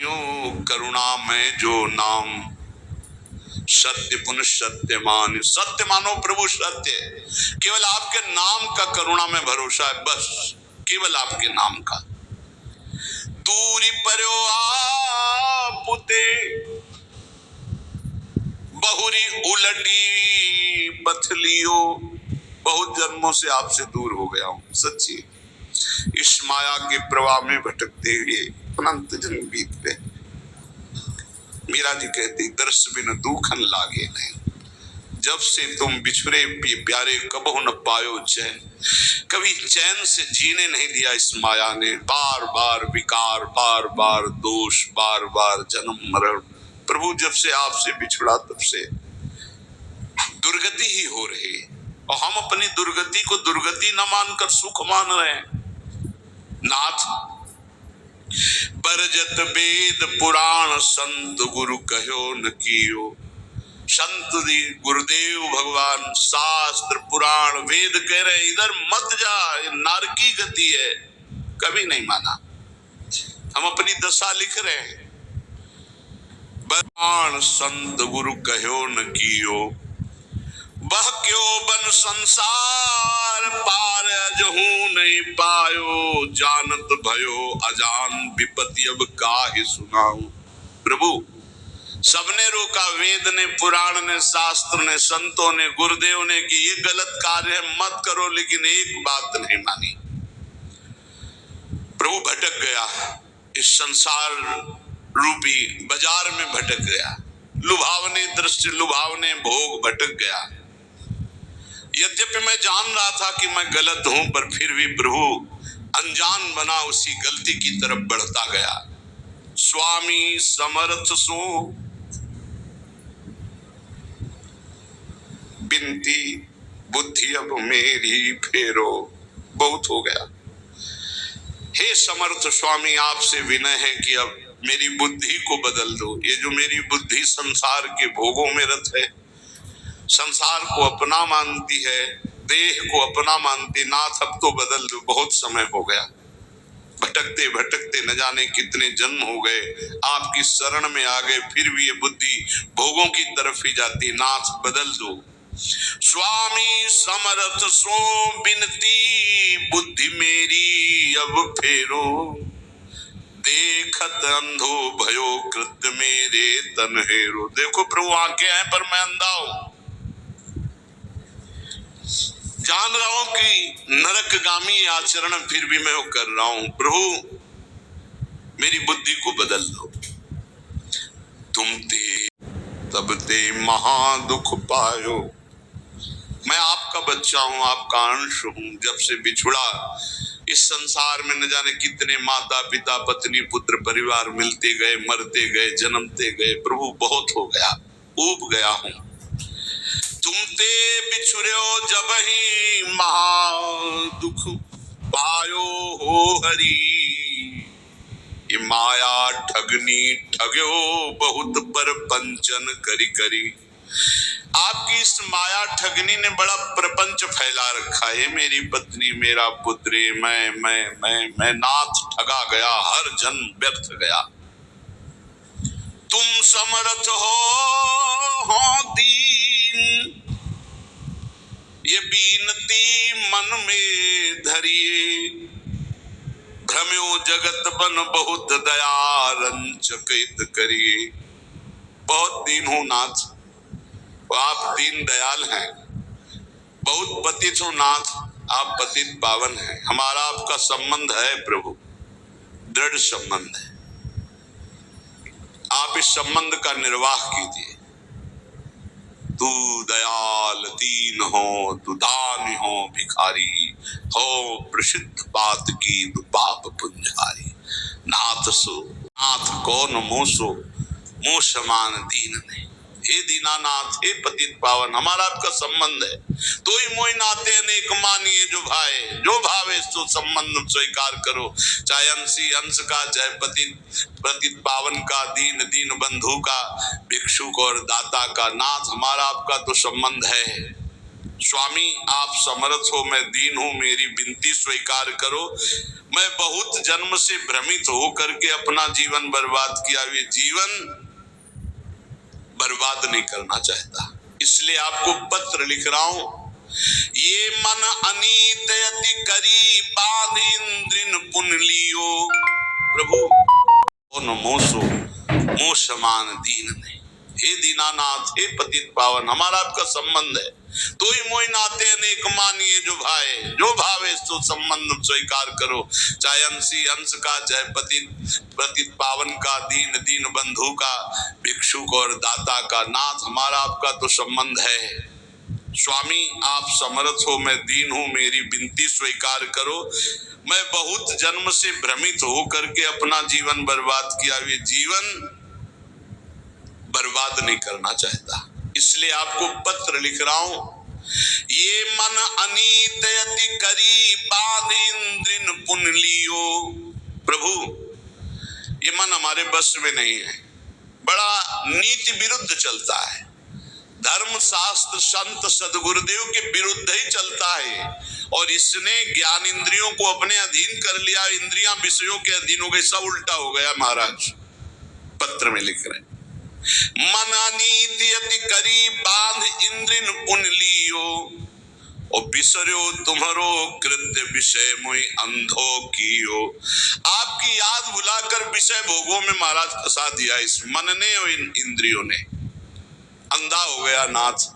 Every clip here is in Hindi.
यो करुणा में जो नाम, सत्य पुनः सत्यमान। सत्य मानो प्रभु सत्य, केवल आपके नाम का करुणा में भरोसा है, बस केवल आपके नाम का। दूरी पर्यो आपुते, बहुरी उलटी पथलियो। बहुत जन्मों से आपसे दूर हो गया हूं, सच्ची इस माया के प्रवाह में भटकते हुए अनंत जन्म बीत गए। मीरा जी कहती, दर्श बिन दुखन लागे नहीं, जब से तुम बिछुरे प्यारे कबहु न पायो चैन। कभी चैन से जीने नहीं दिया इस माया ने, बार बार विकार, बार बार दोष, बार बार जन्म मरण। प्रभु जब से आपसे बिछुड़ा तब से दुर्गति ही हो रही है, और हम अपनी दुर्गति को दुर्गति न मानकर सुख मान रहे हैं। नाथ बरजत वेद पुराण संत गुरु कहो न कियो। संत गुरुदेव भगवान शास्त्र पुराण वेद कह रहे इधर मत जा, नारकी गति है, कभी नहीं माना। हम अपनी दशा लिख रहे हैं। पुराण संत गुरु कहो न कियो, बह क्यों बन संसार पार अजहू नहीं पायो। जानत भयो अजान विपत्ति अब काहे सुनाऊं। प्रभु सबने रोका, वेद ने, पुराण ने, शास्त्र ने, संतों ने, गुरुदेव ने कि ये गलत कार्य है मत करो, लेकिन एक बात नहीं मानी। प्रभु भटक गया, इस संसार रूपी बाजार में भटक गया, लुभावने दृश्य, लुभावने भोग भटक गया। यद्यपि मैं जान रहा था कि मैं गलत हूं, पर फिर भी प्रभु अनजान बना उसी गलती की तरफ बढ़ता गया। स्वामी समर्थ सो बिनती बुद्धि अब मेरी फेरो। बहुत हो गया, हे समर्थ स्वामी आपसे विनय है कि अब मेरी बुद्धि को बदल दो। ये जो मेरी बुद्धि संसार के भोगों में रत है, संसार को अपना मानती है, देह को अपना मानती, नाथ अब तो बदल दो। बहुत समय हो गया, भटकते भटकते न जाने कितने जन्म हो गए, आपकी शरण में आ गए, फिर भी ये बुद्धि भोगों की तरफ ही जाती। नाथ बदल दो। स्वामी समर्थ सो बिनती बुद्धि मेरी अब फेरो। देखत अंधो भयो कृत्य मेरे तन हेरो। देखो प्रभु आंखें हैं पर मैं अंधा हूं, जान रहा हूं कि नरकगामी आचरण फिर भी मैं वो कर रहा हूं। प्रभु मेरी बुद्धि को बदल दो। तुम ते तब ते महा दुख पायो। मैं आपका बच्चा हूं, आपका अंश हूं। जब से बिछुड़ा इस संसार में न जाने कितने माता पिता पत्नी पुत्र परिवार मिलते गए, मरते गए, जन्मते गए। प्रभु बहुत हो गया, ऊब गया हूं। तुम ते बिछुड़ो जब ही महा दुख पायो हो हरि। ये माया ठगनी ठग्यो बहुत पर पंचन करी करी। आपकी इस माया ठगनी ने बड़ा प्रपंच फैला रखा है। मेरी पत्नी, मेरा पुत्र, मैं नाथ ठगा गया, हर जन्म व्यर्थ गया। तुम समर्थ हो दीन, ये बीनती मन में धरिए। भ्रम्यो जगत बन बहुत दया रंचकित करिए। बहुत दीन हूं नाथ, आप दीन दयाल हैं। बहुत पतित हूं नाथ, आप पतित पावन हैं। हमारा आपका संबंध है प्रभु, दृढ़ संबंध है। आप इस संबंध का निर्वाह कीजिए। तू दयाल दीन हो, तू दानी हो भिखारी हो, प्रसिद्ध बात की तू पाप पुंजारी। नाथ सो नाथ कौन मोसो, मोह समान दीन नहीं। हे दीनानाथ, हे पतित पावन, हमारा आपका संबंध है। तो ही मोहि नाते अनेक मानिए जो भाए। जो भावे तो संबंध स्वीकार करो, चाहे अंशी अंश का, चाहे पतित पावन का, दीन दीन बंधु का, भिक्षुक और दाता का। नाथ हमारा आपका तो संबंध है। स्वामी आप समर्थ हो, मैं दीन हूं, मेरी विनती स्वीकार करो। मैं बहुत जन्म से भ्रमित होकर के अपना जीवन बर्बाद किया, ये जीवन बर्बाद नहीं करना चाहता, इसलिए आपको पत्र लिख रहा हूं। ये मन अनीत अति करी बांध इंद्रिन पुन लियो, प्रभु मोसो मोह समान दीन नहीं। हे दीनानाथ, हे पतित पावन, हमारा आपका संबंध है, तो ही मोहि नाते अनेक मानिए जो भाए, जो भावे सो संबंध स्वीकार करो, चाहे अंशी अंश का, चाहे पतित पावन का, दीन दीन बंधु का, भिक्षुक और दाता का। नाथ, हमारा आपका तो संबंध है। स्वामी, आप समर्थ हो, मैं दीन हूं, मेरी विनती स्वीकार करो। मैं बहुत जन्म से भ्रमित होकर के अपना जीवन बर्बाद किया, ये जीवन बर्बाद नहीं करना चाहता, इसलिए आपको पत्र लिख रहा हूं। ये मन अनीत अति करी बांध इंद्रिन पुन लियो, प्रभु ये मन हमारे बस में नहीं है, बड़ा नीति विरुद्ध चलता है, धर्म शास्त्र संत सदगुरुदेव के विरुद्ध ही चलता है, और इसने ज्ञान इंद्रियों को अपने अधीन कर लिया, इंद्रियां विषयों के अधीन हो गई, सब उल्टा हो गया। महाराज पत्र में लिख रहे, मन अनीति अति करी बांध इंद्रिन पुन लियो, और बिसरो तुम्हारो कृत्य विषय मोहि अंधो कियो। आपकी याद भुलाकर विषय भोगों में महाराज फंसा दिया इस मन ने और इन इंद्रियों ने, अंधा हो गया नाथ।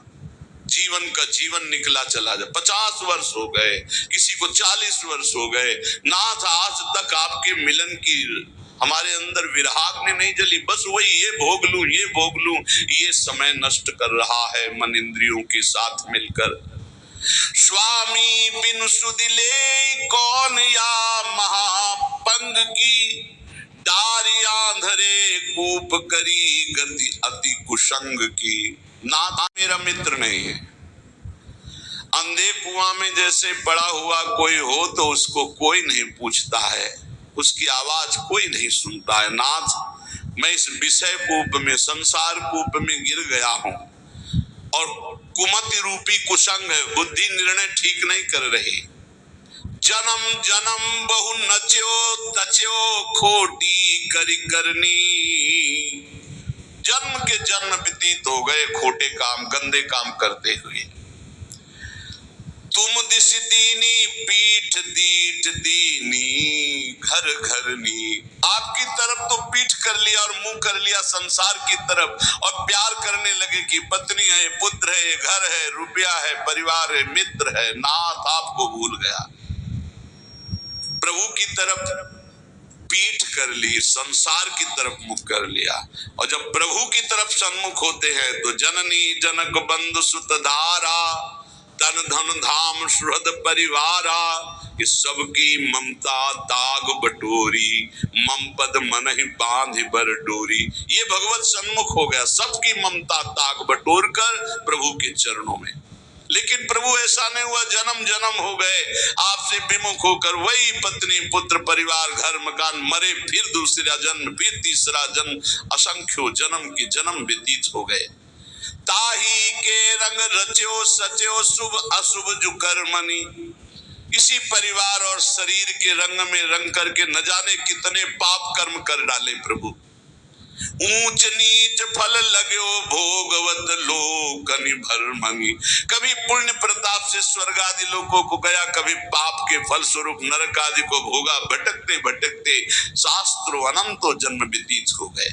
जीवन का जीवन निकला चला जा, 50 वर्ष हो गए, किसी को 40 वर्ष हो गए नाथ, आज तक आपके मिलन की हमारे अंदर विराग ने नहीं जली, बस वही ये भोग लूं, ये भोग लूं, ये समय नष्ट कर रहा है मन इंद्रियों के साथ मिलकर। स्वामी बिनु सुदिले कौन या महापंग की, डारिया धरे कूप करी गति अति कुसंग की। नाथ मेरा मित्र नहीं है, अंधे कुआं में जैसे पड़ा हुआ कोई हो तो उसको कोई नहीं पूछता है, उसकी आवाज कोई नहीं सुनता है। नाथ, मैं इस विषय कूप में, संसार कूप में गिर गया हूं, और कुमति रूपी कुसंग है, बुद्धि निर्णय ठीक नहीं कर रही। जन्म जन्म बहु नच्यो तच्यो खोटी करी करनी, जन्म के जन्म व्यतीत हो गए खोटे काम, गंदे काम करते हुए। तुम दिस दीनी पीठ दीठ दीनी घर घरनी, आपकी तरफ तो पीठ कर लिया और मुंह कर लिया संसार की तरफ, और प्यार करने लगे कि पत्नी है, पुत्र है, घर है, रुपया है, परिवार है, मित्र है। नाथ आपको भूल गया, प्रभु की तरफ पीठ कर ली, संसार की तरफ मुख कर लिया। और जब प्रभु की तरफ सन्मुख होते हैं तो जननी जनक बंधु सुत धारा, तन धन धाम सुहृद परिवारा, ये सबकी ममता ताग बटोरी, मम पद मन ही बांध बर डोरी। ये भगवत सन्मुख हो गया, सबकी ममता ताग बटोर कर प्रभु के चरणों में। लेकिन प्रभु ऐसा नहीं हुआ, जन्म जन्म हो गए आपसे विमुख होकर, वही पत्नी पुत्र परिवार घर मकान, मरे फिर दूसरा जन्म, फिर तीसरा जन्म, असंख्यों जन्म के जन्म व्यतीत हो गए। ताही के रंग रच्यो सच्यो शुभ अशुभ जो कर्मनि, इसी परिवार और शरीर के रंग में रंग करके न जाने कितने पाप कर्म कर डाले प्रभु। ऊंच नीच फल लगो भोगवत लोकनि भरमंगी, कभी पुण्य प्रताप से स्वर्ग आदि लोकों को गया, कभी पाप के फल स्वरूप नरक आदि को भोगा। भटकते भटकते शास्त्रों अनंतों जन्म व्यतीत हो गए।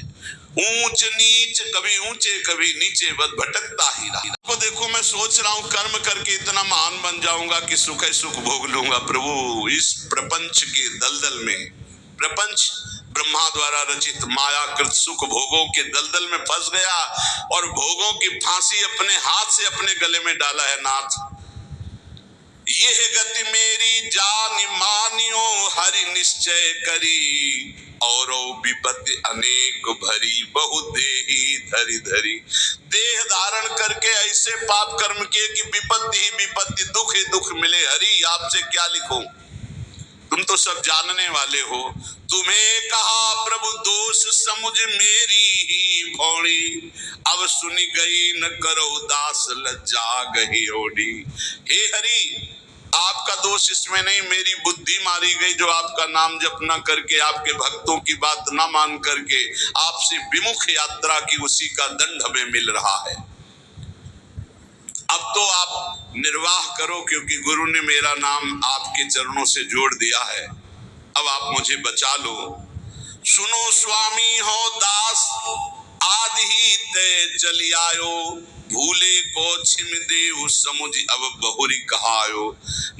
ऊंच नीच, कभी ऊंचे कभी नीचे, बस भटकता ही रहा। को देखो, मैं सोच रहा हूँ कर्म करके इतना महान बन जाऊंगा कि सुख ही सुख भोग लूंगा। प्रभु इस प्रपंच के दलदल में, प्रपंच ब्रह्मा द्वारा रचित मायाकृत सुख भोगों के दलदल में फंस गया, और भोगों की फांसी अपने हाथ से अपने गले में डाला है। नाथ, यह गति मेरी जान मानियो हरि निश्चय करी, और विपत्ति अनेक भरी बहु देही धरी धरी। देह धारण करके ऐसे पाप कर्म किए कि विपत्ति ही विपत्ति, दुख ही दुख मिले। हरि आपसे क्या लिखूं, तुम तो सब जानने वाले हो। तुम्हें कहा प्रभु दोष समुझ मेरी ही भौड़ी, अब सुनी गई न करो दास लज्जा गही ओढ़ी। हे हरि, आपका दोष इसमें नहीं, मेरी बुद्धि मारी गई जो आपका नाम जप न करके, आपके भक्तों की बात न मान करके आपसे विमुख यात्रा की, उसी का दंड हमें मिल रहा है। अब तो आप निर्वाह करो, क्योंकि गुरु ने मेरा नाम आपके चरणों से जोड़ दिया है। अब आप मुझे बचा लो। सुनो स्वामी हो दास, आद ही ते चली आयो, भूले को छिम दे समुझ अब बहुरी कहायो।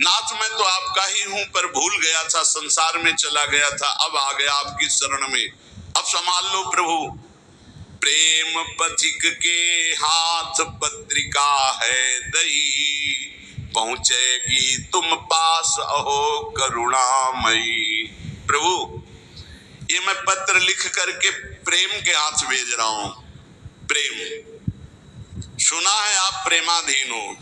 नाथ मैं तो आपका ही हूं, पर भूल गया था, संसार में चला गया था, अब आ गया आपकी शरण में, अब संभाल लो प्रभु। प्रेम पथिक के हाथ पत्रिका है दई, पहुंचेगी तुम पास अहो करुणामयी। प्रभु ये मैं पत्र लिख करके प्रेम के हाथ भेज रहा हूं। प्रेम सुना है आप प्रेमाधीन हो,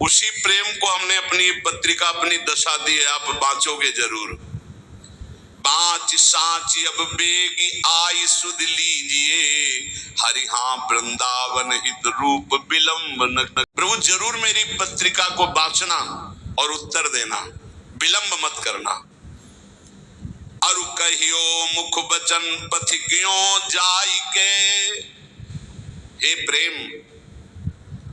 उसी प्रेम को हमने अपनी पत्रिका, अपनी दशा दी है, आप बांचोगे जरूर। बाँच सांची अब बेगी आई सुध लीजिए, हरि हाँ वृंदावन हित रूप विलंब न। प्रभु जरूर मेरी पत्रिका को बांचना और उत्तर देना, विलंब मत करना। अरु कहियो मुख बचन पथिकियों जाई के, हे प्रेम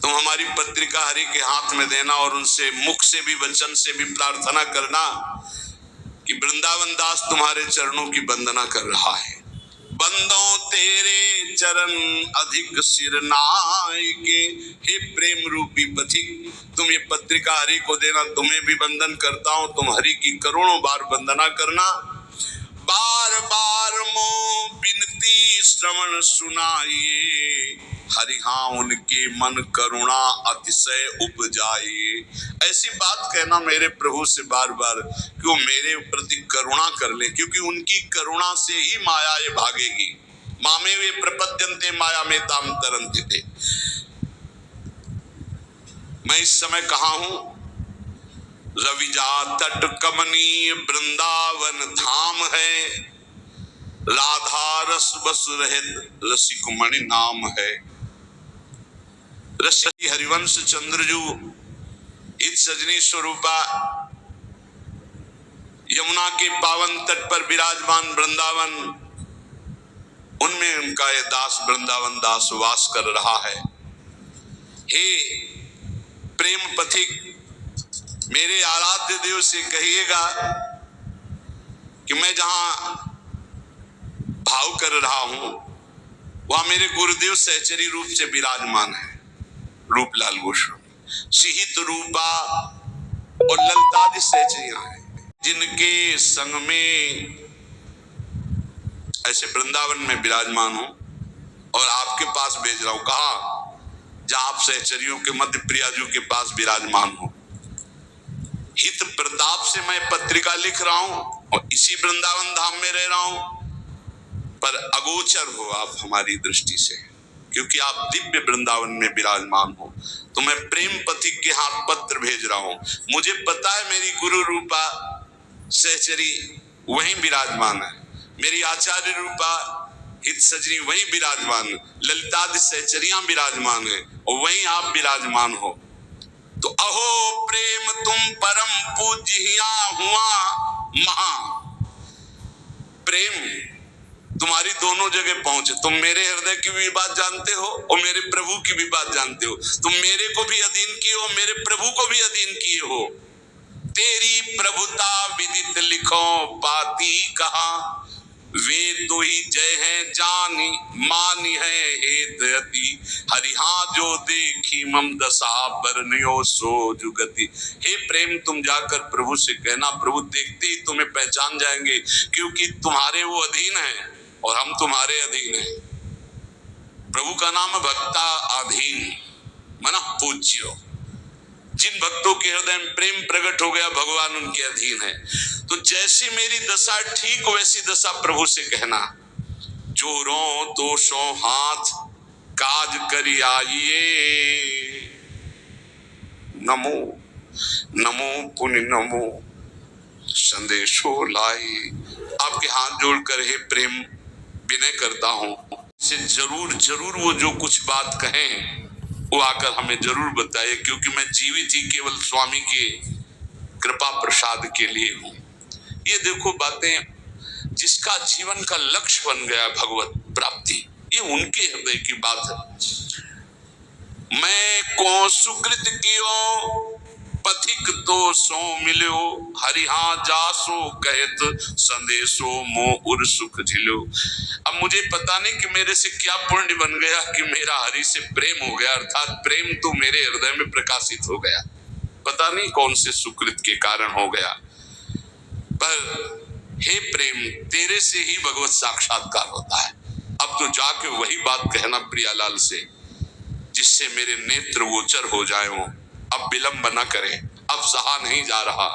तुम हमारी पत्रिका हरि के हाथ में देना और उनसे मुख से भी वचन से भी प्रार्थना करना कि वृंदावन दास तुम्हारे चरणों की वंदना कर रहा है। बंदों तेरे चरण अधिक सिर नाई के, हे प्रेम रूपी पथिक तुम ये पत्रिका हरि को देना, तुम्हें भी वंदन करता हूं, तुम हरि की करोड़ों बार वंदना करना। बार बार मो बिनती श्रवण सुनाइए, हरि हाँ उनके मन करुणा अतिशय उपजाइए। ऐसी बात कहना मेरे प्रभु से बार बार कि वो मेरे प्रति करुणा कर ले, क्योंकि उनकी करुणा से ही माया ये भागेगी। मामे वे प्रपद्यन्ते माया में ताम तरन्ति थे। मैं इस समय कहाँ हूं? रविजा तट कमनीय वृंदावन धाम है, राधा रस बस रहित रसिक मणि नाम है। ऋषि हरिवंश चंद्रजू इत सजनी स्वरूपा यमुना के पावन तट पर विराजमान वृंदावन, उनमें उनका ये दास वृंदावन दास वास कर रहा है। हे प्रेम पथिक मेरे आराध्य देव से कहिएगा कि मैं जहां भाव कर रहा हूं वहां मेरे गुरुदेव सहचरी रूप से विराजमान है, रूपलाल गोस्वामी। सिहित रूपा और ललतादि सहचरियां हैं, जिनके संग में ऐसे वृंदावन में विराजमान हूं और आपके पास भेज रहा हूं। कहा? जहां आप सहचरियों के मध्य प्रियाजू के पास विराजमान हो। हित प्रताप से मैं पत्रिका लिख रहा हूं और इसी वृंदावन धाम में रह रहा हूं, पर अगोचर हो आप हमारी दृष्टि से, क्योंकि आप दिव्य वृंदावन में विराजमान हो। तो मैं प्रेम पथिक के हाथ पत्र भेज रहा हूं। मुझे पता है मेरी गुरु रूपा सहचरी वहीं विराजमान है, मेरी आचार्य रूपा हित सजनी वहीं विराजमान, ललितादि सहचरियां विराजमान है और वहीं आप विराजमान हो। तो अहो प्रेम तुम परम पूज्य हुआ महा। प्रेम तुम्हारी दोनों जगह पहुंचे, तुम मेरे हृदय की भी बात जानते हो और मेरे प्रभु की भी बात जानते हो। तुम मेरे को भी अधीन किए हो, मेरे प्रभु को भी अधीन किए हो। तेरी प्रभुता विदित लिखो पाती कहा, वे तो ही जय है जानी मानी है हेतयति, हरिहा जो देखी मम दशा बरनियो सो जुगति। हे प्रेम तुम जाकर प्रभु से कहना, प्रभु देखते ही तुम्हें पहचान जाएंगे, क्योंकि तुम्हारे वो अधीन है और हम तुम्हारे अधीन हैं। प्रभु का नाम है भक्ता अधीन मन पूज्यो। जिन भक्तों के हृदय में प्रेम प्रकट हो गया, भगवान उनके अधीन है। तो जैसी मेरी दशा ठीक वैसी दशा प्रभु से कहना, जोरों दोषों हाथ काज करी आइए, नमो नमो पुण्य नमो संदेशो लाई। आपके हाथ जोड़कर हे प्रेम विनय करता हूं से जरूर जरूर वो जो कुछ बात कहें वो आकर हमें जरूर बताइए, क्योंकि मैं जीवित ही केवल स्वामी के कृपा प्रसाद के लिए हूं। ये देखो बातें, जिसका जीवन का लक्ष्य बन गया भगवत प्राप्ति, ये उनके हृदय की बात है। मैं को सुकृत कियो पथिक तो सो मिलो, हरिहा जासो कहत संदेशो मोह उर सुख झिलो। अब मुझे पता नहीं कि मेरे से क्या पुण्य बन गया कि मेरा हरि से प्रेम हो गया, अर्थात प्रेम तो मेरे हृदय में प्रकाशित हो गया। पता नहीं कौन से सुकृत के कारण हो गया, पर हे प्रेम, तेरे से ही भगवत साक्षात्कार होता है। अब तो जाके वही बात कहना प्रियालाल से, जिससे मेरे नेत्र गोचर हो जाए। वो अब विलंब न करे, अब सहा नहीं जा रहा।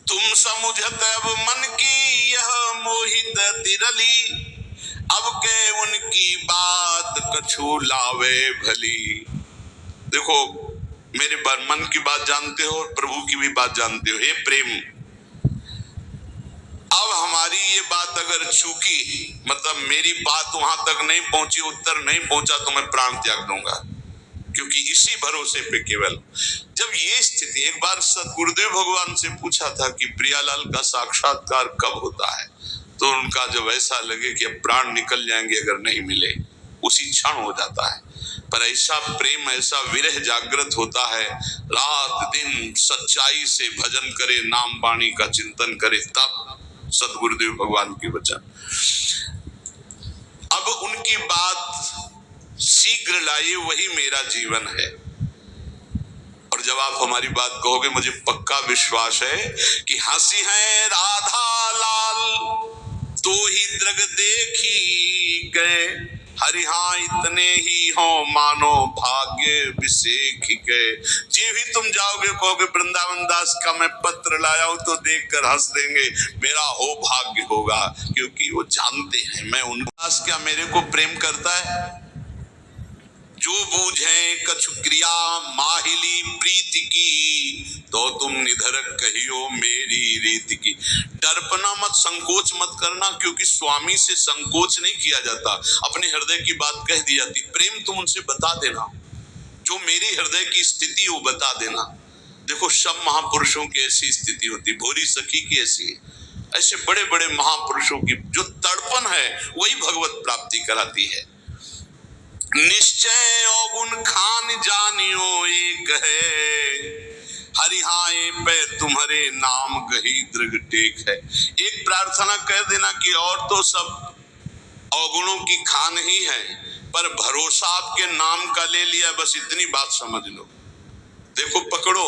तुम समुझत अब मन की यह मोहित तिरली, अब के उनकी बात कछु लावे भली। देखो, मेरे मन की बात जानते हो और प्रभु की भी बात जानते हो। हे प्रेम, अब हमारी ये बात अगर चूकी, मतलब मेरी बात वहां तक नहीं पहुंची, उत्तर नहीं पहुंचा, तो मैं प्राण त्याग दूंगा, क्योंकि इसी भरोसे पे केवल। जब ये स्थिति, एक बार सदगुरुदेव भगवान से पूछा था कि प्रियालाल का साक्षात्कार कब होता है, तो उनका जब ऐसा लगे कि अब प्राण निकल जाएंगे अगर नहीं मिले, उसी क्षण हो जाता है। पर ऐसा प्रेम, ऐसा विरह जागृत होता है, रात दिन सच्चाई से भजन करे, नाम वाणी का चिंतन करे, तब सदगुरुदेव भगवान के वचन। अब उनकी बात शीघ्र लाइए, वही मेरा जीवन है। और जब आप हमारी बात कहोगे, मुझे पक्का विश्वास है कि हंसी है राधा लाल तो ही दृग देखी गए, हरिहा इतने ही हो मानो भाग्य विशेख गए। जी भी तुम जाओगे, कहोगे वृंदावन दास का मैं पत्र लाया हूं, तो देखकर हंस देंगे, मेरा हो भाग्य होगा, क्योंकि वो जानते हैं मैं उन दास क्या मेरे को प्रेम करता है। जो बूझे कछु क्रिया माहिली प्रीति की, तो तुम निधर कहियो मेरी रीति की। डरपना मत, संकोच मत करना, क्योंकि स्वामी से संकोच नहीं किया जाता, अपने हृदय की बात कह दी जाती। प्रेम तुम उनसे बता देना, जो मेरी हृदय की स्थिति हो बता देना। देखो, सब महापुरुषों की ऐसी स्थिति होती, भोरी सखी की ऐसी, ऐसे बड़े बड़े महापुरुषों की जो तड़पन है, वही भगवत प्राप्ति कराती है। निश्चय अवगुण खान जानियो एक है, हरिहाए पे तुम्हारे नाम गही दृग टेक है। एक प्रार्थना कह देना कि और तो सब अवगुणों की खान ही है, पर भरोसा आपके नाम का ले लिया, बस इतनी बात समझ लो। देखो, पकड़ो,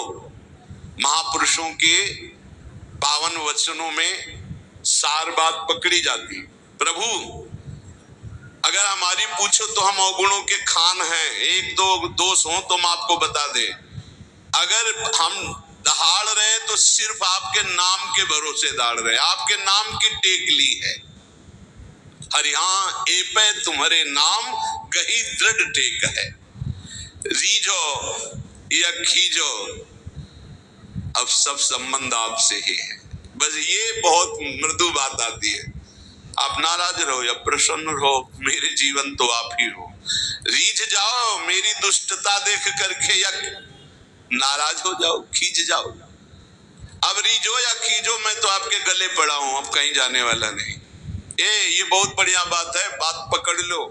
महापुरुषों के पावन वचनों में सार बात पकड़ी जाती। प्रभु अगर हमारी पूछो तो हम अवगुणों के खान हैं, एक दो दोष हो तो हम आपको बता दें। अगर हम दहाड़ रहे तो सिर्फ आपके नाम के भरोसे दाड़ रहे, आपके नाम की टेक ली है। हरिहा ए पे तुम्हारे नाम गही दृढ़ टेक है, रीझो या खींचो, अब सब संबंध आपसे ही है। बस ये बहुत मृदु बात आती है। आप नाराज रहो या प्रसन्न रहो, मेरे जीवन तो आप ही हो। रीझ जाओ मेरी दुष्टता देख करके, या नाराज हो जाओ, खींच जाओ। अब रीझो या खींचो, मैं तो आपके गले पड़ा हूं, अब कहीं जाने वाला नहीं। ये बहुत बढ़िया बात है, बात पकड़ लो।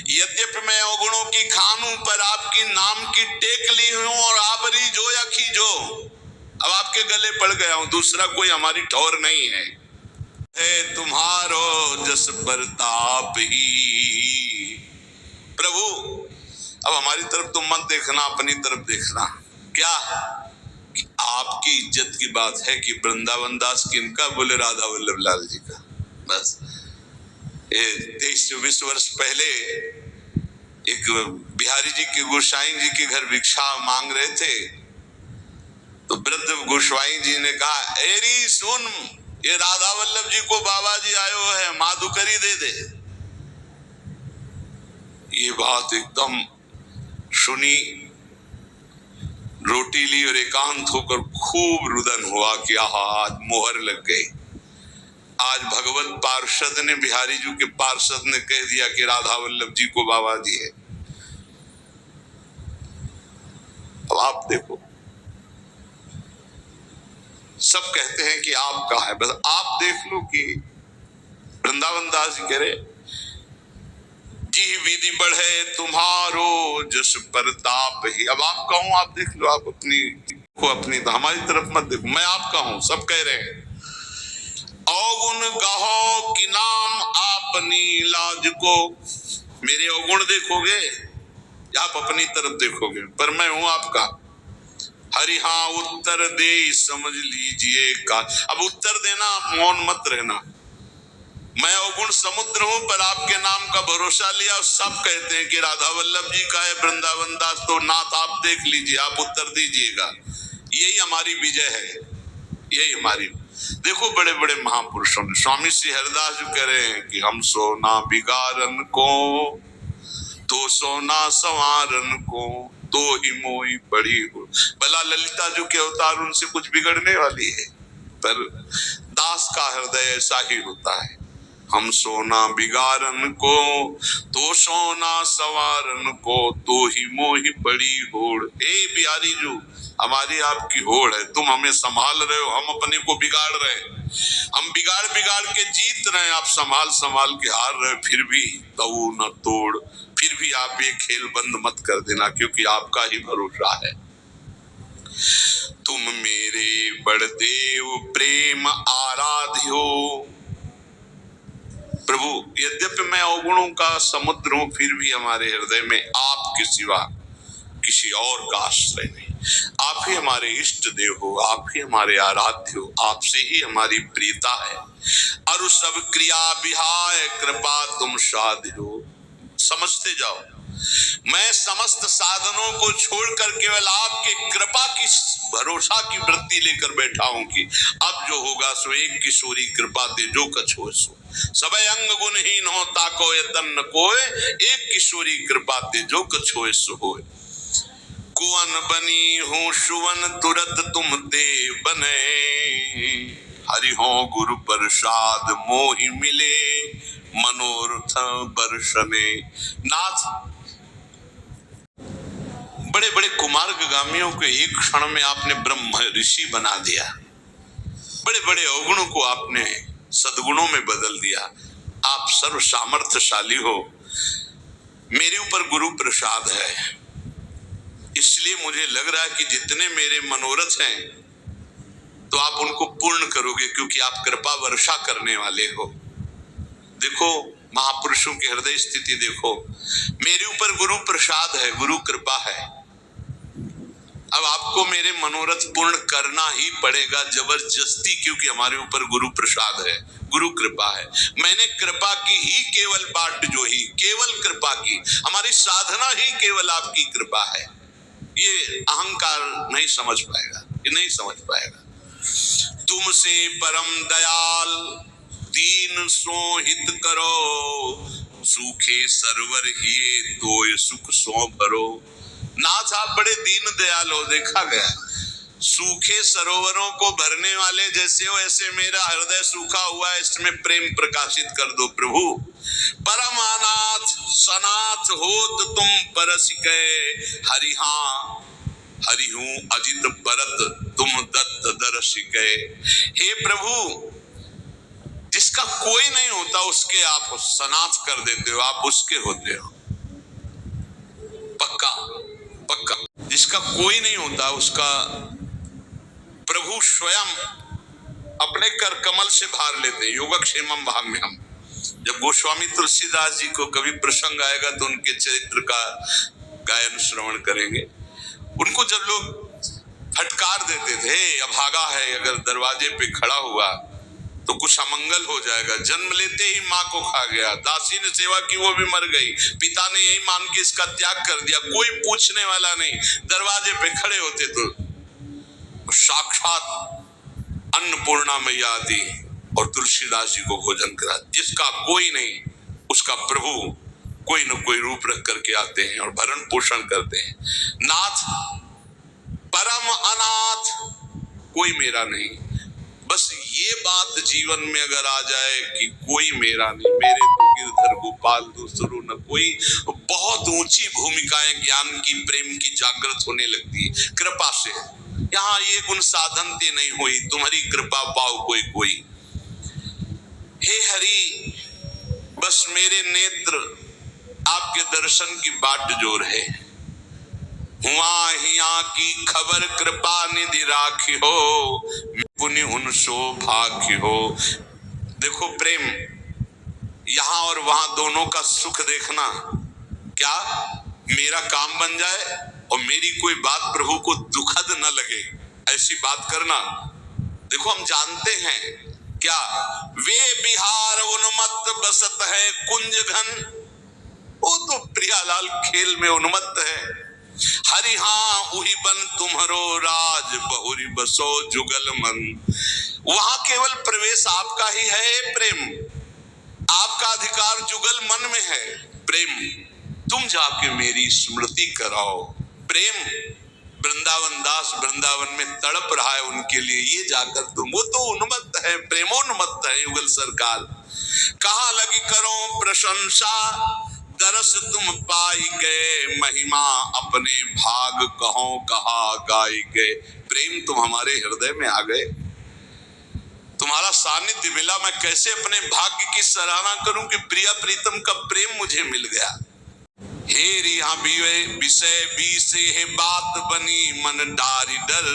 यद्यपि मैं अवगुणों की खान हूं, पर आपकी नाम की टेक ली हूं, और आप रीझो या खींचो, अब आपके गले पड़ गया हूं, दूसरा कोई हमारी ठौर नहीं है। है तुम्हारो जस प्रताप ही। प्रभु अब हमारी तरफ तुम मत देखना, अपनी तरफ देखना। क्या कि आपकी इज्जत की बात है कि वृंदावन दास किनका, बोले राधा वल्लभ लाल जी का। बस 23-24 वर्ष पहले एक बिहारी जी के गोसाई जी के घर भिक्षा मांग रहे थे, तो वृद्ध गोस्वाई जी ने कहा, एरी सुन, ये राधा वल्लभ जी को बाबा जी आयो है, माधुकरी दे दे। ये बात एकदम सुनी, रोटी ली और एकांत होकर खूब रुदन हुआ कि आज मोहर लग गई। आज भगवत पार्षद ने, बिहारी जी के पार्षद ने कह दिया कि राधा वल्लभ जी को बाबा जी है। अब आप देखो, सब कहते हैं कि आपका है, बस आप देख लो कि वृंदावन दास जी कह रहे, जी विधि बढ़े तुम्हारो जस प्रताप ही। अब आप कहूं, आप देख लो, आप अपनी तो हमारी तरफ मत देखो, मैं आपका हूं, सब कह रहे हैं। अवगुण गाहो कि नाम आपनी लाज को, मेरे अवगुण देखोगे या आप अपनी तरफ देखोगे, पर मैं हूं आपका। हरि हाँ उत्तर दे समझ लीजिए का। अब उत्तर देना, आप मौन मत रहना। मैं अवगुण समुद्र हूं, पर आपके नाम का भरोसा लिया। सब कहते हैं कि राधा वल्लभ जी का है वृंदावन दास, तो नाथ आप देख लीजिए, आप उत्तर दीजिएगा। यही हमारी विजय है, यही हमारी। देखो बड़े बड़े महापुरुषों ने, स्वामी श्री हरिदास जी कह रहे हैं कि हम सोना बिगाड़न को तो सोना संवारन को तो ही मोई बड़ी हो। भला ललिता जो के अवतार, उनसे कुछ बिगड़ने वाली है, पर दास का हृदय ऐसा ही होता है। हम सोना बिगाड़न को तो सोना सवारन को तो ही मोही बड़ी होड़। ए बिहारी जो हमारी आपकी होड़ है, तुम हमें संभाल रहे हो, हम अपने को बिगाड़ रहे हैं। हम बिगाड़ बिगाड़ के जीत रहे हैं, आप संभाल संभाल के हार रहे, फिर भी तऊ न तोड़। फिर भी आप ये खेल बंद मत कर देना, क्योंकि आपका ही भरोसा है। तुम मेरे बड़देव प्रेम आराध्य हो। प्रभु यद्यपि मैं अवगुणों का समुद्र हूं, फिर भी हमारे हृदय में आपके सिवा किसी और का आश्रय नहीं। आप ही हमारे इष्ट देव हो, आप ही हमारे आराध्य हो, आपसे ही हमारी प्रियता है। और सब क्रिया विहाय कृपा तुम साध्य हो। समझते जाओ, मैं समस्त साधनों को छोड़कर केवल आपके कृपा की भरोसा की वृत्ति लेकर बैठा हूं कि अब जो होगा सो एक किशोरी कृपा दे जो कछ हो सो। सबे अंग गुणहीन हो ताको यतन न कोय, एक किशोरी कृपा दे जो कछ होए सो होए। कुवन बनी हूँ सुवन तुरत तुम दे बने, हरि हो गुरु प्रसाद मोहि मिले मनोरथ बरसने। नाथ बड़े बड़े कुमार्गामियों को एक क्षण में आपने ब्रह्म ऋषि बना दिया। बड़े बड़े अवगुणों को आपने सद्गुणों में बदल दिया। आप सर्व सामर्थ्यशाली हो। मेरे ऊपर गुरु प्रसाद है, इसलिए मुझे लग रहा है कि जितने मेरे मनोरथ हैं तो आप उनको पूर्ण करोगे, क्योंकि आप कृपा वर्षा करने वाले हो। देखो महापुरुषों की हृदय स्थिति देखो, मेरे ऊपर गुरु प्रसाद है, गुरु कृपा है। अब आपको मेरे मनोरथ पूर्ण करना ही पड़ेगा जबरदस्ती, क्योंकि हमारे ऊपर गुरु प्रसाद है, गुरु कृपा है। मैंने कृपा की ही केवल बाट जो ही, केवल कृपा की, हमारी साधना ही केवल आपकी कृपा है। ये अहंकार नहीं समझ पाएगा, ये नहीं समझ पाएगा। तुमसे परम दयाल दीन सो हित करो, सूखे सरवर हिए तो सुख सो भरो। नाथ आप बड़े दीन दयाल हो, देखा गया। सूखे सरोवरों को भरने वाले जैसे हो, ऐसे मेरा हृदय सूखा हुआ है, इसमें प्रेम प्रकाशित कर दो प्रभु। परम अनाथ सनाथ होत तुम परस गए, हरि हाँ हरि हूं अजित बरत तुम दत्त दर्श गए। हे प्रभु, जिसका कोई नहीं होता उसके आप सनाथ कर देते हो, आप उसके होते हो। पक्का पक्का, जिसका कोई नहीं होता उसका प्रभु स्वयं अपने कर कमल से भार लेते। योगक्षेमम भाम्यहम। जब गोस्वामी तुलसीदास जी को कभी प्रसंग आएगा तो उनके चरित्र का गायन श्रवण करेंगे। उनको जब लोग फटकार देते थे, अभागा है, अगर दरवाजे पे खड़ा हुआ तो कुछ अमंगल हो जाएगा, जन्म लेते ही माँ को खा गया, दासी ने सेवा की वो भी मर गई, पिता ने यही मान के इसका त्याग कर दिया, कोई पूछने वाला नहीं, दरवाजे पे खड़े होते तो साक्षात अन्नपूर्णा मैया आती और तुलसीदास जी को भोजन करा। जिसका कोई नहीं उसका प्रभु कोई न कोई रूप रख करके आते हैं और भरण पोषण करते हैं। नाथ परम अनाथ कोई मेरा नहीं, बस ये बात जीवन में अगर आ जाए कि कोई मेरा नहीं, मेरे तो गिरधर गोपाल दूसरो न कोई, बहुत ऊंची भूमिकाएं ज्ञान की प्रेम की जागृत होने लगती है कृपा से। यहाँ ये गुण साधन ते नहीं हुई, तुम्हारी कृपा पाओ कोई कोई। हे हरि, बस मेरे नेत्र आपके दर्शन की बाट जोर है। हुआ हिया की खबर कृपा निधि राखी हो, पुण्य उन सौभाग्य हो। देखो प्रेम, यहां और वहां दोनों का सुख देखना। क्या मेरा काम बन जाए और मेरी कोई बात प्रभु को दुखद न लगे, ऐसी बात करना। देखो हम जानते हैं क्या, वे बिहार उन्मत्त बसत है कुंज घन। वो तो प्रियालाल खेल में उन्मत्त है। हरि हाँ उही बन तुम्हारो राज, बहुरी बसो जुगल मन। वहां केवल प्रवेश आपका ही है प्रेम, आपका अधिकार जुगल मन में है। प्रेम, तुम जाके मेरी स्मृति कराओ। प्रेम, वृंदावन दास वृंदावन में तड़प रहा है उनके लिए, ये जाकर तुम, वो तो उन्मत्त है, प्रेमोन्मत्त है युगल सरकार। कहाँ लगी करो प्रशंसा, दरस तुम पाई गए, महिमा अपने भाग कहो कहा गाई गए। प्रेम, तुम हमारे हृदय में आ गए, तुम्हारा सानिध्य मिला। मैं कैसे अपने भाग्य की सराहना करूं कि प्रिया प्रीतम का प्रेम मुझे मिल गया। हे रिहा विषय बीसे है बात बनी, मन डारी डर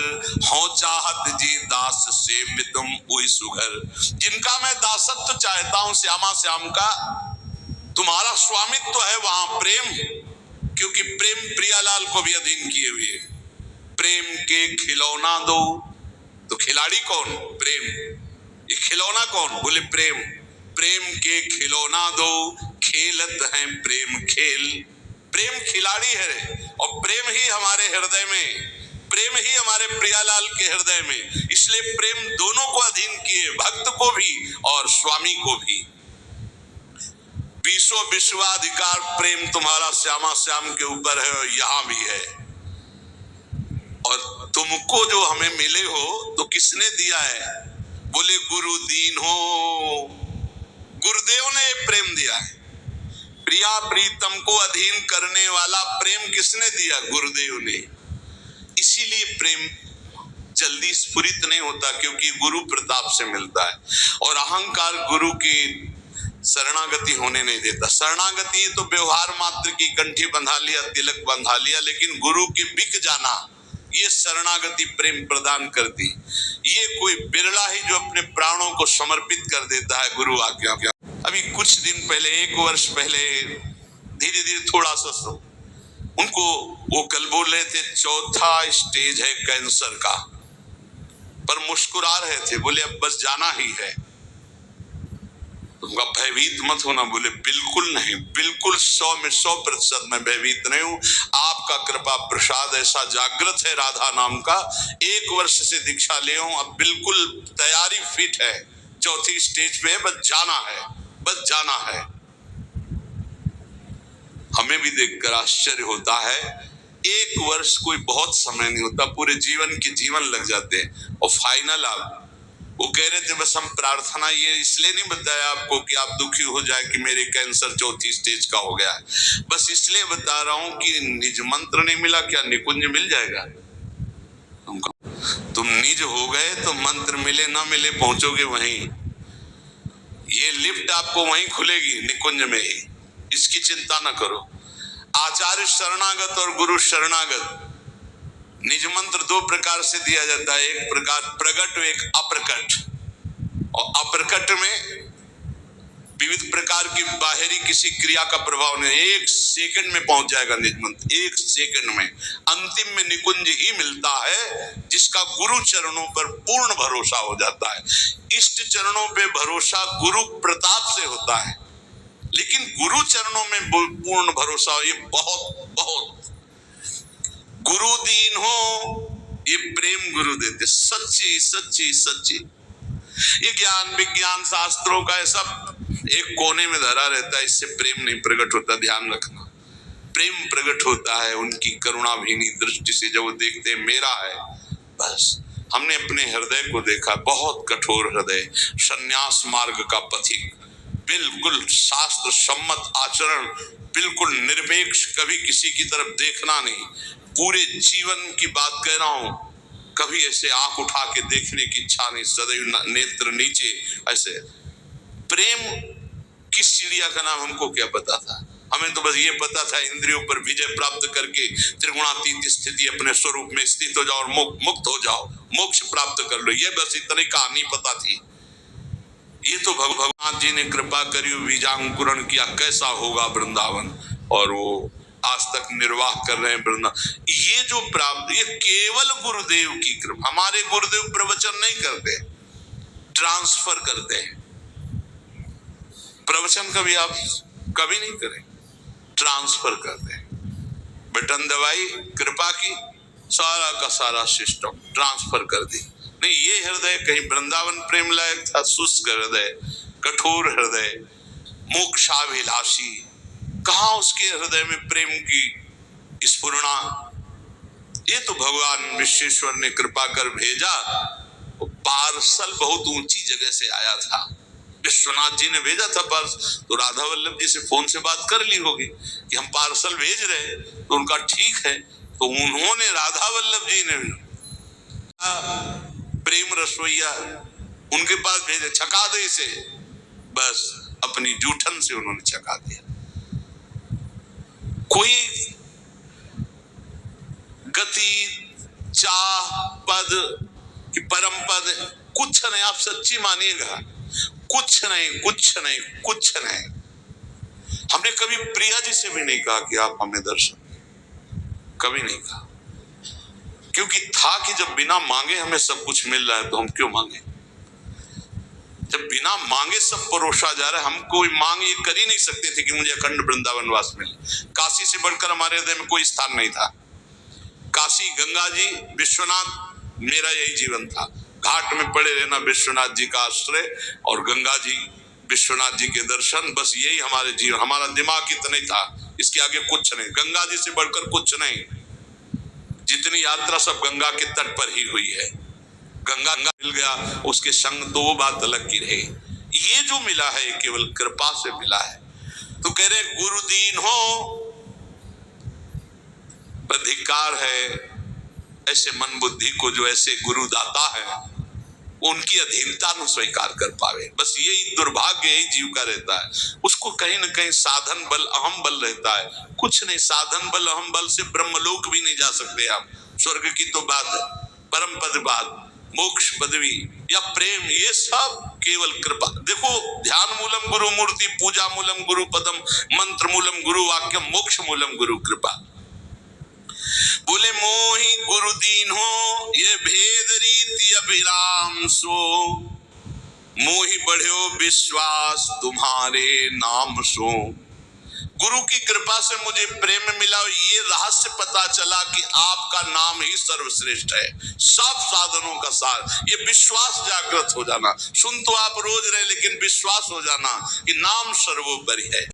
हो चाहत जी दास से तुम वही सुघर। जिनका मैं दासत्व चाहता हूं, श्यामा श्याम का, तुम्हारा स्वामित्व है वहां प्रेम, क्योंकि प्रेम प्रियालाल को भी अधीन किए हुए। प्रेम के खिलौना दो, तो खिलाड़ी कौन? प्रेम। ये खिलौना कौन? बोले प्रेम। प्रेम के खिलौना दो, खेलत है प्रेम खेल। प्रेम खिलाड़ी है और प्रेम ही हमारे हृदय में, प्रेम ही हमारे प्रियालाल के हृदय में। इसलिए प्रेम दोनों को अधीन किए, भक्त को भी और स्वामी को भी। विश्व विश्वाधिकार प्रेम तुम्हारा श्यामा श्याम के ऊपर है और यहाँ भी है। और तुमको जो हमें मिले हो तो किसने दिया है? बोले गुरु दीन हो, गुरुदेव ने प्रेम दिया है। प्रिया प्रीतम को अधीन करने वाला प्रेम किसने दिया? गुरुदेव ने। इसीलिए प्रेम जल्दी स्फुरित नहीं होता, क्योंकि गुरु प्रताप से मिलता है। और अहंकार गुरु की शरणागति होने नहीं देता। शरणागति तो व्यवहार मात्र की, कंठी बंधा लिया, तिलक बंधा लिया, लेकिन गुरु की बिक जाना, ये शरणागति प्रेम प्रदान करती। ये कोई बिरला ही जो अपने प्राणों को समर्पित कर देता है गुरु आज्ञा। अभी कुछ दिन पहले, 1 वर्ष पहले, धीरे धीरे थोड़ा सा उनको, वो कल बोल रहे थे 4था स्टेज है कैंसर का, पर मुस्कुरा रहे थे। बोले अब बस जाना ही है। तुमका भयभीत मत होना। बोले बिल्कुल नहीं, बिल्कुल 100 में 100% मैं भयभीत नहीं हूँ। आपका कृपा प्रसाद ऐसा जागृत है राधा नाम का। 1 वर्ष से दीक्षा ले हूं, अब बिल्कुल तैयारी फिट है, 4थी स्टेज पे है, बस जाना है, बस जाना है। हमें भी देखकर आश्चर्य होता है। 1 वर्ष कोई बहुत समय नहीं होता, पूरे जीवन के जीवन लग जाते हैं। और फाइनल आप, वो कह रहे थे बस हम प्रार्थना, ये इसलिए नहीं बताया आपको कि आप दुखी हो जाए कि मेरे कैंसर 4थी स्टेज का हो गया है, बस इसलिए बता रहा हूं कि निज मंत्र नहीं मिला, क्या निकुंज मिल जाएगा? तुम निज हो गए तो मंत्र मिले ना मिले पहुंचोगे वहीं। ये लिफ्ट आपको वहीं खुलेगी, निकुंज में ही, इसकी चिंता ना करो। आचार्य शरणागत और गुरु शरणागत, निज मंत्र 2 प्रकार से दिया जाता है, एक प्रकार प्रकट, एक अप्रकट। और अप्रकट में विविध प्रकार की बाहरी किसी क्रिया का प्रभाव नहीं, 1 सेकंड में पहुंच जाएगा निज मंत्र, 1 सेकंड में। अंतिम में निकुंज ही मिलता है, जिसका गुरु चरणों पर पूर्ण भरोसा हो जाता है। इष्ट चरणों पे भरोसा गुरु प्रताप से होता है, लेकिन गुरु चरणों में पूर्ण भरोसा, ये बहुत बहुत। गुरु दीन हो, ये प्रेम गुरु देते, सच्ची सच्ची सच्ची। ये ज्ञान विज्ञान शास्त्रों का ऐसा एक कोने में धरा रहता है, इससे प्रेम नहीं प्रकट होता, ध्यान रखना। प्रेम प्रकट होता है उनकी करुणाभीनी दृष्टि से, जब वो देखते हैं मेरा है बस। हमने अपने हृदय को देखा, बहुत कठोर हृदय, सन्यास मार्ग का पथिक, बिल्कुल शास्त्र सम्मत आचरण, बिल्कुल निरपेक्ष, कभी किसी की तरफ देखना नहीं। पूरे जीवन की बात कह रहा हूं, कभी ऐसे आंख उठा के देखने की इच्छा नहीं, सदैव नेत्र नीचे ऐसे। प्रेम किस चिड़िया का नाम हमको क्या पता था? हमें तो बस ये पता था इंद्रियों पर विजय प्राप्त करके त्रिगुणातीत स्थिति अपने स्वरूप में स्थित हो जाओ और मुक्त हो जाओ, मोक्ष प्राप्त कर लो, ये बस इतनी कहानी पता थी। ये तो भगवान जी ने कृपा करी, बीजांकुरण किया, कैसा होगा वृंदावन, और वो आज तक निर्वाह कर रहे हैं वृंदावन। ये जो प्राप्त, ये केवल गुरुदेव की कृपा। हमारे गुरुदेव प्रवचन नहीं करते, ट्रांसफर करते हैं। प्रवचन कभी आप कभी नहीं करें, ट्रांसफर करते हैं। बटन दबाई, कृपा की, सारा का सारा सिस्टम ट्रांसफर कर दी। नहीं, ये हृदय कहीं वृंदावन प्रेम लायक था? शुष्क हृदय, कठोर हृदय, मोक्षाभिलाषी, कहां उसके हृदय में प्रेम की स्फुरणा? ये तो भगवान विश्वेश्वर ने कृपा कर भेजा। पार्सल बहुत ऊंची जगह से आया था, विश्वनाथ जी ने भेजा था पार्सल। तो राधा वल्लभ जी से फोन से बात कर ली होगी कि हम पार्सल भेज रहे हैं, तो उनका ठीक है। तो उन्होंने, राधा वल्लभ जी ने प्रेम रसोईया उनके पास भेजे, छका दे इसे, बस अपनी जूठन से उन्होंने छका दिया। कोई गति, चाह, पद कि परम पद कुछ नहीं, आप सच्ची मानिएगा, कुछ नहीं, कुछ नहीं, कुछ नहीं। हमने कभी प्रिया जी से भी नहीं कहा कि आप हमें दर्शन, कभी नहीं कहा, क्योंकि था कि जब बिना मांगे हमें सब कुछ मिल रहा है तो हम क्यों मांगे? जब बिना मांगे सब परोसा जा रहा है, हम कोई मांग ये कर ही नहीं सकते थे कि मुझे अखंड वृंदावन वास मिले। काशी से बढ़कर हमारे हृदय में कोई स्थान नहीं था। काशी, गंगा जी, विश्वनाथ, मेरा यही जीवन था। घाट में पड़े रहना, विश्वनाथ जी का आश्रय, और गंगा जी, विश्वनाथ जी के दर्शन, बस यही हमारे जीवन। हमारा दिमाग इतना ही था, इसके आगे कुछ नहीं। गंगा जी से बढ़कर कुछ नहीं। जितनी यात्रा सब गंगा के तट पर ही हुई है। गंगा मिल गया, उसके संग तो वो बात अलग की रही। ये जो मिला है केवल कृपा से मिला है। तो कह रहे गुरु दीन हो, अधिकार है ऐसे मन बुद्धि को, जो ऐसे गुरु दाता है उनकी अधीनता न स्वीकार कर पावे। बस यही दुर्भाग्य यही जीव का रहता है। उसको कहीं न कहीं साधन बल, अहम बल रहता है। कुछ नहीं, साधन बल अहम बल से ब्रह्मलोक भी नहीं जा सकते आप। स्वर्ग की तो बात है, परम पद बात, मोक्ष पदवी या प्रेम, ये सब केवल कृपा। देखो, ध्यान मूलम गुरु मूर्ति, पूजा मूलम गुरु पदम, मंत्र मूलम गुरु वाक्यम, मोक्ष मूलम गुरु कृपा। बोले मोहि गुरु दीन हो, ये भेद रीति अभिराम सो, मोहि बढ़्यो विश्वास तुम्हारे नाम सो। गुरु की कृपा से मुझे प्रेम मिला, ये रहस्य पता चला कि आपका नाम ही सर्वश्रेष्ठ है, सब साधनों का सार। ये विश्वास जागृत हो जाना, सुन तो आप रोज रहे लेकिन विश्वास हो जाना कि नाम सर्वोपरि है।